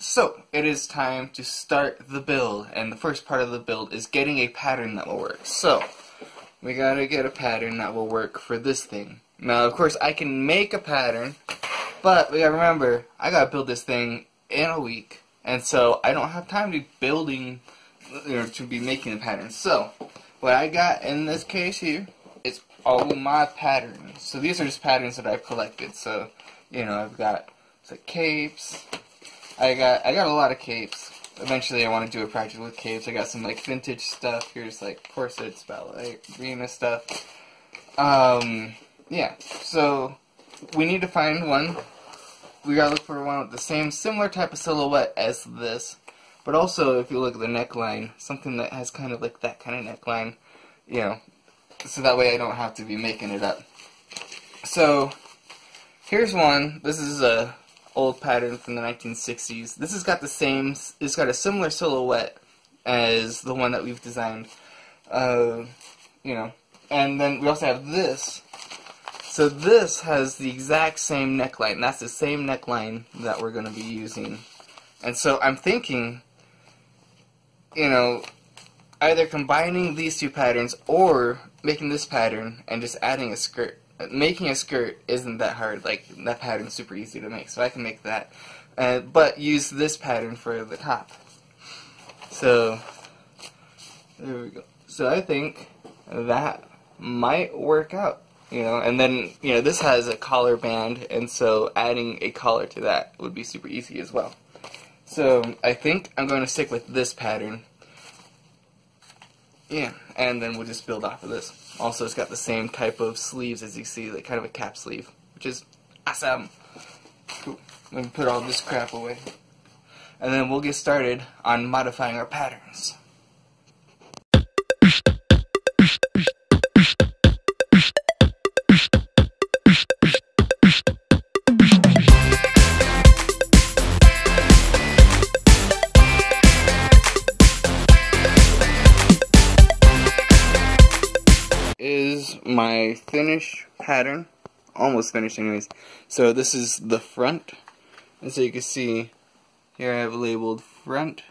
So, it is time to start the build, and the first part of the build is getting a pattern that will work. So, we gotta get a pattern that will work for this thing. Now, of course, I can make a pattern, but we gotta remember, I gotta build this thing in a week, and so I don't have time to be building, to be making a pattern. So, what I got in this case here is all my patterns. So these are just patterns that I've collected. So, I've got capes. I got a lot of capes. Eventually I want to do a project with capes. I got some vintage stuff. Here's corsets, ballerina stuff. Yeah. So we need to find one. We gotta look for one with the similar type of silhouette as this. But also, if you look at the neckline, something that has kind of that kind of neckline, so that way I don't have to be making it up. So here's one. This is a old pattern from the 1960s. This has got it's got a similar silhouette as the one that we've designed, and then we also have this. So this has the exact same neckline. That's the same neckline that we're going to be using. And so I'm thinking, either combining these two patterns or making this pattern and just adding a skirt. Making a skirt isn't that hard. That pattern's super easy to make, so I can make that. But use this pattern for the top. So there we go. So I think that might work out. And then this has a collar band, and so adding a collar to that would be super easy as well. So I think I'm going to stick with this pattern. Yeah, and then we'll just build off of this. Also, it's got the same type of sleeves as you see, kind of a cap sleeve, which is awesome. Cool. Let me put all this crap away. And then we'll get started on modifying our patterns. Is my finish pattern, almost finished anyways. So this is the front, and so you can see here I have labeled front,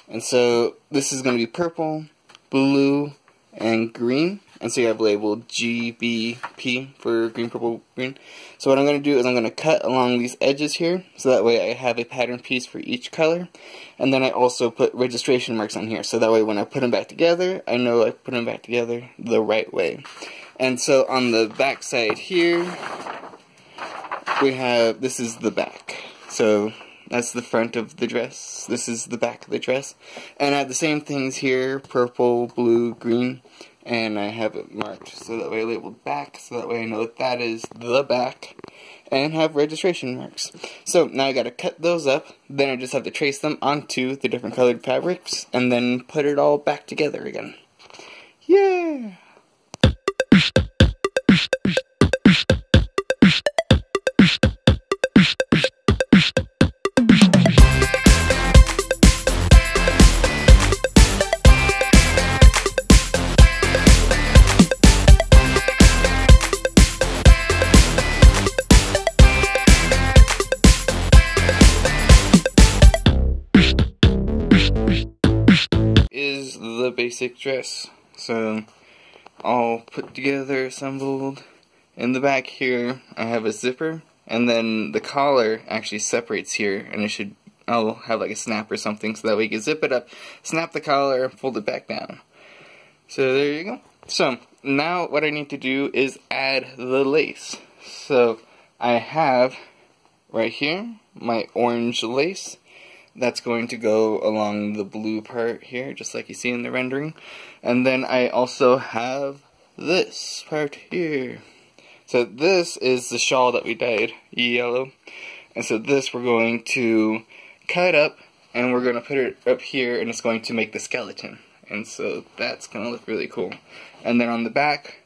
and so this is going to be purple, blue, and green, and so you have labeled GBP for green, purple, green. So what I'm going to do is I'm going to cut along these edges here, so that way I have a pattern piece for each color, and then I also put registration marks on here, so that way when I put them back together, I know I put them back together the right way. And so on the back side here, we have, this is the back. So that's the front of the dress, this is the back of the dress. And I have the same things here, purple, blue, green, and I have it marked so that way I labeled back, so that way I know that is the back, and have registration marks. So now I gotta cut those up, then I just have to trace them onto the different colored fabrics, and then put it all back together again. Yeah! Is the basic dress. So all put together, assembled. In the back here I have a zipper, and then the collar actually separates here, and I'll have a snap or something so that way you can zip it up, snap the collar, fold it back down. So there you go. So now what I need to do is add the lace. So I have right here my orange lace. That's going to go along the blue part here, just like you see in the rendering. And then I also have this part here. So this is the shawl that we dyed yellow. And so this we're going to cut up, and we're going to put it up here, and it's going to make the skeleton. And so that's going to look really cool. And then on the back,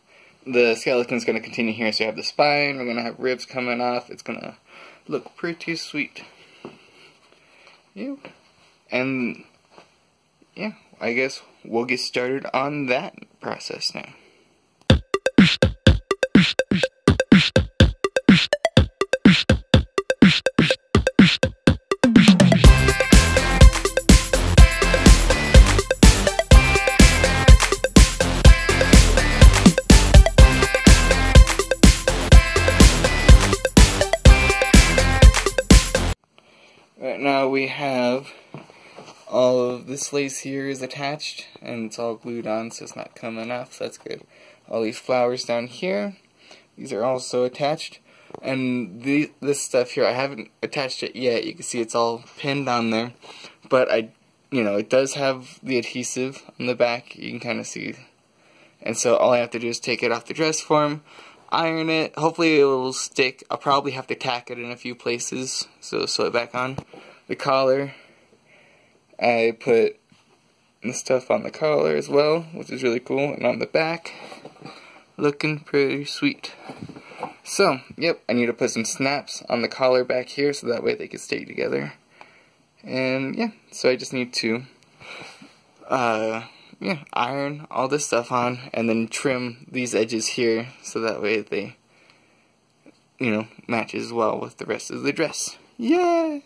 the skeleton's going to continue here. So you have the spine, we're going to have ribs coming off. It's going to look pretty sweet. Yeah. And yeah, I guess we'll get started on that process now. Right now we have all of this lace here is attached, and it's all glued on, so it's not coming off, so that's good. All these flowers down here, these are also attached. And this stuff here, I haven't attached it yet. You can see it's all pinned on there. But it does have the adhesive on the back. You can kind of see. And so all I have to do is take it off the dress form, iron it. Hopefully it will stick. I'll probably have to tack it in a few places, so sew it back on. The collar, I put the stuff on the collar as well, which is really cool. And on the back, looking pretty sweet. So, yep, I need to put some snaps on the collar back here so that way they can stay together. And yeah, so I just need to iron all this stuff on and then trim these edges here so that way they matches well with the rest of the dress. Yay!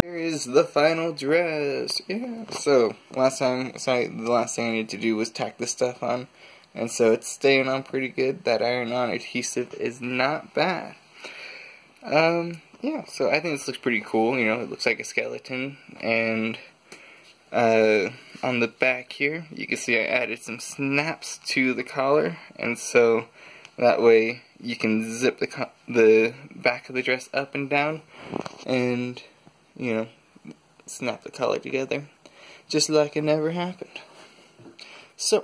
Here is the final dress. Yeah. So the last thing I needed to do was tack this stuff on, and so it's staying on pretty good. That iron-on adhesive is not bad. Yeah. So I think this looks pretty cool. It looks like a skeleton, and on the back here, you can see I added some snaps to the collar, and so that way you can zip the back of the dress up and down, and snap the collar together, just like it never happened. So,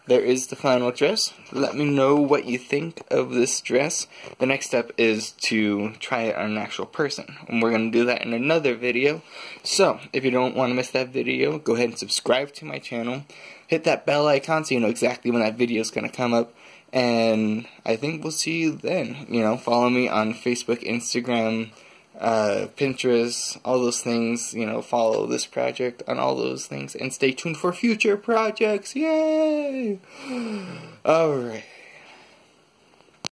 there is the final dress. Let me know what you think of this dress. The next step is to try it on an actual person, and we're going to do that in another video. So, if you don't want to miss that video, go ahead and subscribe to my channel. Hit that bell icon so you know exactly when that video is going to come up. And I think we'll see you then. Follow me on Facebook, Instagram, Pinterest, all those things. Follow this project on all those things, and stay tuned for future projects. Yay! Alright.